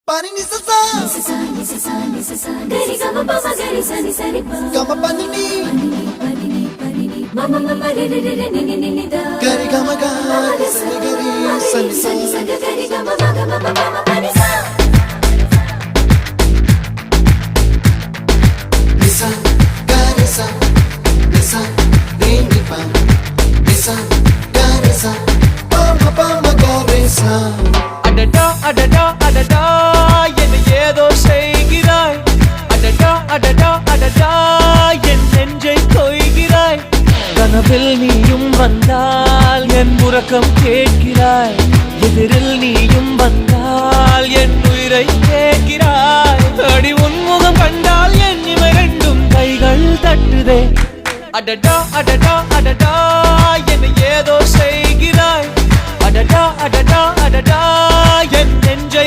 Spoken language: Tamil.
Pani ni sa sa gari gama pa ma gari sa ni sa ni pa gama pani ni mama mama re re re ni ni ni da gari gama ga sa ni gari sa ni sa gari gama ma gama mama pani sa nisa gari sa nisa ni ni pa nisa gari sa pa ma gari sa adada adada adada என்ன ஏதோ செய்கிறாய் அடடா அடடா அடடா என் நெஞ்சை கொய்கிறாய் கனவில் நீயும் வந்தால் என் உறக்கம் கேட்கிறாய் எதிரில் நீயும் வந்தால் என் உயிரை கேட்கிறாய் அடி உன்முகம் கண்டால் என் இமை ரெண்டும் கைகள் தட்டுதே அடடா அடடா அடடா என்ன ஏதோ செய்கிறாய் அடடா அடடா அடடா என் நெஞ்சை